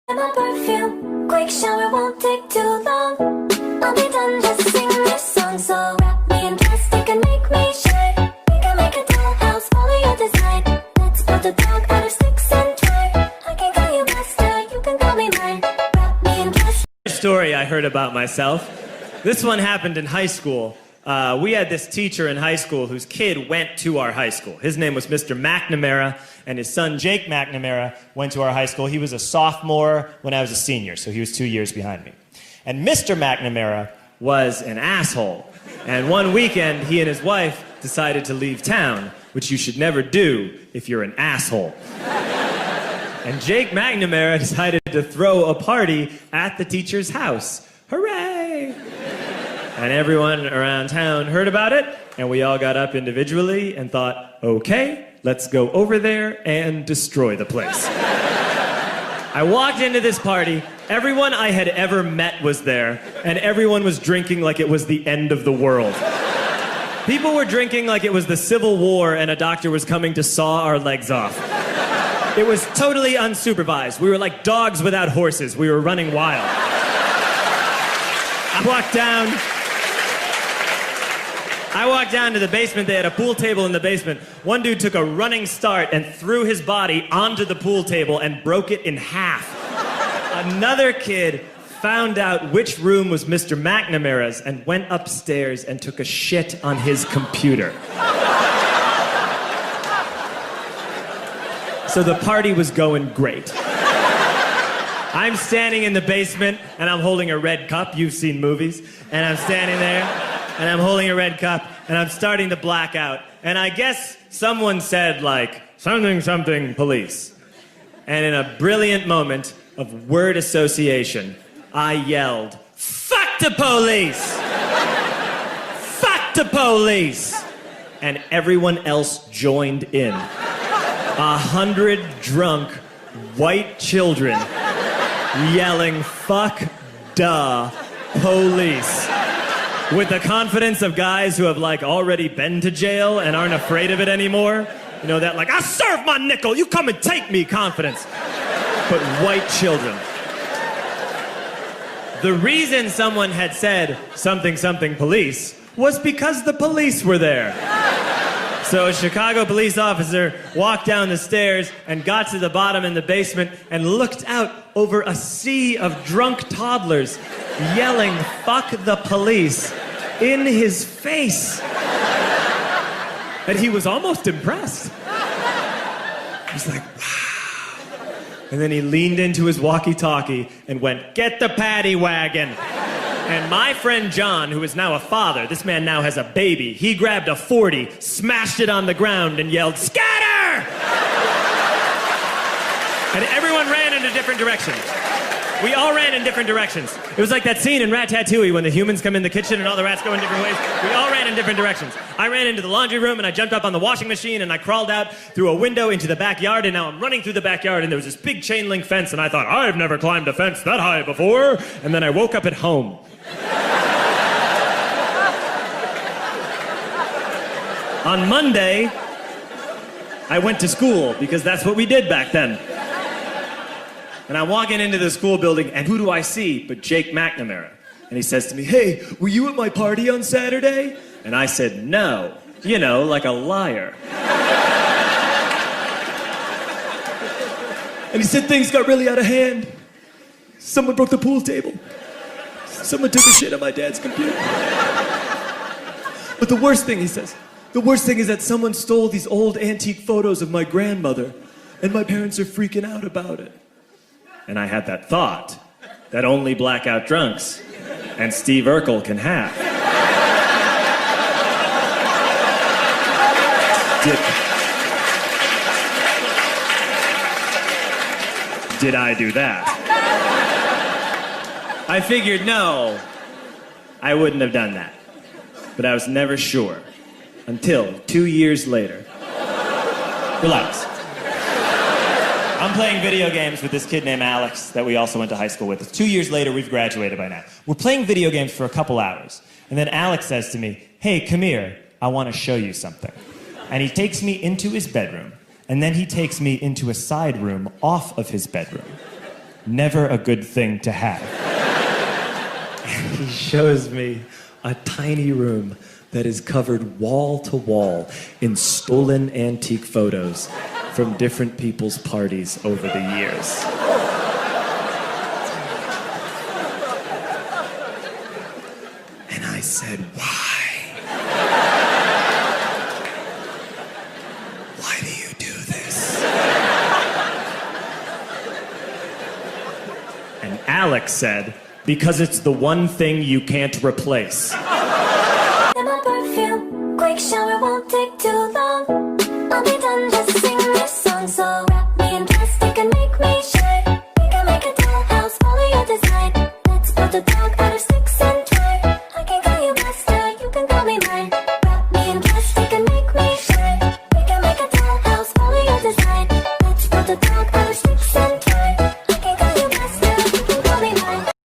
My perfume, quick shower won't take too long. I'll be done, just sing this song. So wrap me in plastic and make me shine. We can make a dollhouse, follow your design. Let's build a dog out of sticks and twine. I can call you master, you can call me mine. Wrap me in plastic. Story I heard about myself. This one happened in high school. We had this teacher in high school whose kid went to our high school. His name was Mr. McNamara, and his son Jake McNamara went to our high school. He was a sophomore when I was a senior, so he was 2 years behind me. And Mr. McNamara was an asshole. And one weekend, he and his wife decided to leave town, which you should never do if you're an asshole. And Jake McNamara decided to throw a party at the teacher's house. Hooray! And everyone around town heard about it, and we all got up individually and thought, okay, let's go over there and destroy the place. I walked into this party, everyone I had ever met was there, and everyone was drinking like it was the end of the world. People were drinking like it was the Civil War and a doctor was coming to saw our legs off. It was totally unsupervised. We were like dogs without horses. We were running wild. I walked down to the basement. They had a pool table in the basement. One dude took a running start and threw his body onto the pool table and broke it in half. Another kid found out which room was Mr. McNamara's and went upstairs and took a shit on his computer. So the party was going great. I'm standing in the basement and I'm holding a red cup. You've seen movies. And I'm standing there and I'm holding a red cup and I'm starting to black out. And I guess someone said like, something, something, police. And in a brilliant moment of word association, I yelled, fuck the police! Fuck the police! And everyone else joined in. 100 drunk white children yelling, fuck the police. With the confidence of guys who have like already been to jail and aren't afraid of it anymore. You know, that like, I'll serve my nickel, you come and take me confidence. But white children. The reason someone had said something, something, police was because the police were there. So a Chicago police officer walked down the stairs and got to the bottom in the basement and looked out over a sea of drunk toddlers yelling, fuck the police, in his face. And he was almost impressed. He was like, wow. And then he leaned into his walkie-talkie and went, get the paddy wagon. And my friend John, who is now a father, this man now has a baby, he grabbed a 40, smashed it on the ground, and yelled, scatter! And everyone ran in a different direction. We all ran in different directions. It was like that scene in Ratatouille when the humans come in the kitchen and all the rats go in different ways. We all ran in different directions. I ran into the laundry room and I jumped up on the washing machine and I crawled out through a window into the backyard, and now I'm running through the backyard and there was this big chain link fence and I thought, I've never climbed a fence that high before. And then I woke up at home. On Monday, I went to school because that's what we did back then. And I'm walking into the school building, and who do I see but Jake McNamara? And he says to me, hey, were you at my party on Saturday? And I said, no. You know, like a liar. And he said things got really out of hand. Someone broke the pool table. Someone took a shit on my dad's computer. But the worst thing, he says, the worst thing is that someone stole these old antique photos of my grandmother, and my parents are freaking out about it. And I had that thought that only blackout drunks and Steve Urkel can have. Did I do that? I figured, no, I wouldn't have done that. But I was never sure until 2 years later. Relax. I'm playing video games with this kid named Alex that we also went to high school with. 2 years later, we've graduated by now. We're playing video games for a couple hours. And then Alex says to me, hey, come here, I want to show you something. And he takes me into his bedroom. And then he takes me into a side room off of his bedroom. never a good thing to have. And he shows me a tiny room that is covered wall to wall in stolen antique photos from different people's parties over the years. And I said, why? Why do you do this? And Alex said, because it's the one thing you can't replace. And my perfume, quick shower won't take too